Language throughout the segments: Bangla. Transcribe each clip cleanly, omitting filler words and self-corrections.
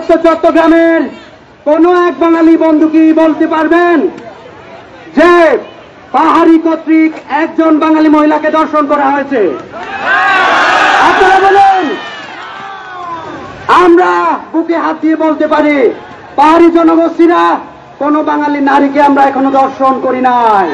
পার্বত্য চট্টগ্রামের কোন এক বাঙালি বন্ধু কি বলতে পারবেন যে পাহাড়ি কর্তৃক একজন বাঙালি মহিলাকে ধর্ষণ করা হয়েছে? আপনারা বলেন। আমরা বুকে হাত দিয়ে বলতে পারি পাহাড়ি জনগোষ্ঠীরা কোন বাঙালি নারীকে আমরা এখনো ধর্ষণ করি নাই।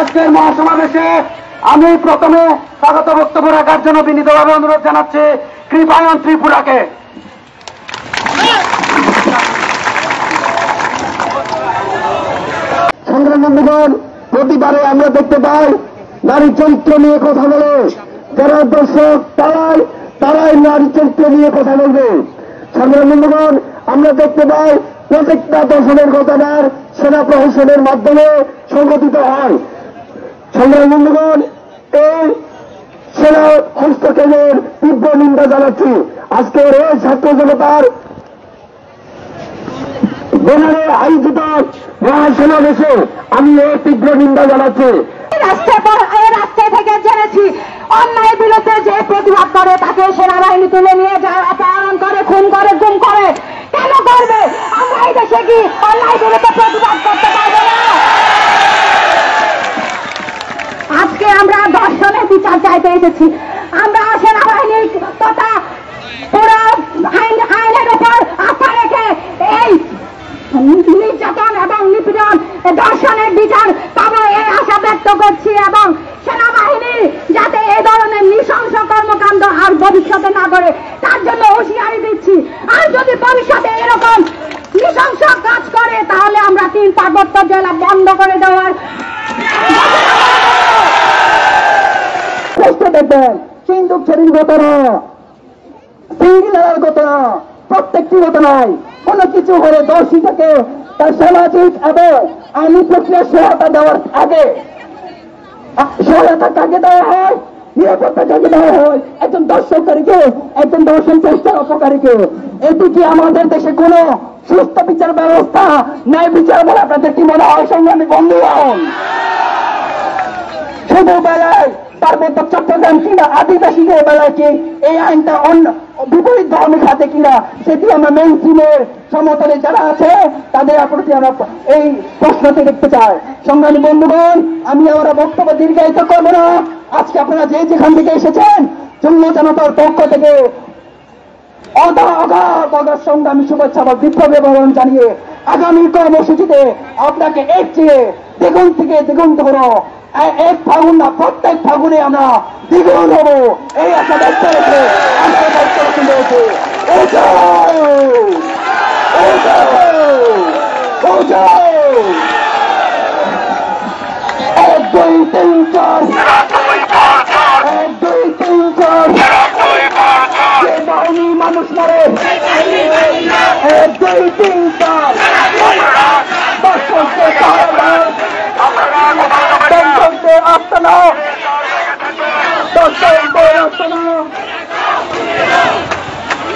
আজকের মহাসমাবেশে আমি প্রথমে স্বাগত বক্তব্য রাখার জন্য বিনীতভাবে অনুরোধ জানাচ্ছি কৃপায়ন ত্রিপুরাকে। সংগ্রামী বন্ধুগণ, প্রতিবারে আমরা দেখতে পাই নারীর চরিত্র নিয়ে কথা বলে যারা দর্শক তারাই নারীর চরিত্র নিয়ে কথা বলবে। সংগ্রামী বন্ধুগণ, আমরা দেখতে পাই প্রত্যেকটা দর্শনের ঘটনার সেনা প্রশাসনের মাধ্যমে সংগঠিত হয়। সংগ্রামী বন্ধুগণ, এই সেনা হস্তক্ষেপের তীব্র নিন্দা জানাচ্ছি। আজকের এই ছাত্র জনতার বেনারে আয়োজিত মহাসমাবেশে আমি এই তীব্র নিন্দা জানাচ্ছি। রাস্তা থেকে জেনেছি অন্যায় বিরুদ্ধে যে প্রতিবাদ করে তাকে সেনাবাহিনী তুলে নিয়ে যায়, অপহরণ করে, খুন করে, গুম করে। কেন করবে? আমরা এই দেশে কি অন্যায় বিরুদ্ধে প্রতিবাদ করতে পারবো না? আজকে আমরা ধর্ষণের বিচার চাইতে এসেছি। আমরা সেনাবাহিনী তথা পুরো আইনের উপর আস্থা রেখে এই নির্যাতন এবং নিপীড়ন ধর্ষণের বিচার পাবো এই আশা ব্যক্ত করছি, এবং সেনাবাহিনী যাতে এই ধরনের নৃশংস কর্মকাণ্ড আর ভবিষ্যতে না করে তার জন্য হুঁশিয়ারি দিচ্ছি। আর যদি ভবিষ্যতে এরকম নৃশংস কাজ করে তাহলে আমরা 3 পার্বত্য জেলা বন্ধ করে দেওয়ার চেষ্টা দেখবেন। সিন্ধুক ছড়ির ঘটনা, সিঙ্গিলার ঘটনা, প্রত্যেকটি ঘটনায় কোন কিছু হলে দোষীটাকে তার সামাজিক এবং আইনি প্রক্রিয়া সহায়তা দেওয়ার আগে সহায়তা কাকে দেওয়া হয়, নিরাপত্তা কাকে দেওয়া হয়? একজন দর্শনকারীকে, একজন দর্শন চেষ্টার অপকারীকে। এটি কি আমাদের দেশে কোন সুস্থ বিচার ব্যবস্থা, ন্যায় বিচার বলে আপনাদের কি মনে হয়? সংগ্রামী বন্ধুগণ, শুধু বেলায় পার্বত্য চট্টগ্রাম কিনা আদিবাসীদের বেলায় কি এই আইনটা অন্য বিপরীত ধর্মের সাথে কিনা সেটি আমরা মেইন স্ট্রিমের সমতলে যারা আছে তাদের প্রতি আমরা এই প্রশ্নটি দেখতে চাই। সংগ্রামী বন্ধুগণ, আমি আমার বক্তব্য দীর্ঘায়িত করবো না। আজকে আপনারা যে যেখান থেকে এসেছেন যুগ্ম জনতার পক্ষ থেকে অগাধ সংগ্রামী শুভেচ্ছা বা বিপ্লবী বরণ জানিয়ে আগামী কর্মসূচিতে আপনাকে এর চেয়ে দ্বিগুণ থেকে দ্বিগুণ করো, এক ফাগুন না প্রত্যেক ফাগুনে আমরা দ্বিগুণ হব এই আশা ব্যক্ত রেখে আজকে বক্তব্য রয়েছে। এক দুই তিন চার, এক দুই তিন চার, যে বাহিনী মানুষ মারে, এক দুই তিন চার, দর্শককে দর্শককে আস্তানা, দর্শককে আস্তানা,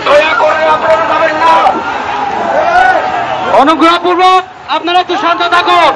দয়া করে আপনারা যাবেন না। অনুগ্রহপূর্বক আপনারা একটু শান্ত থাকুন।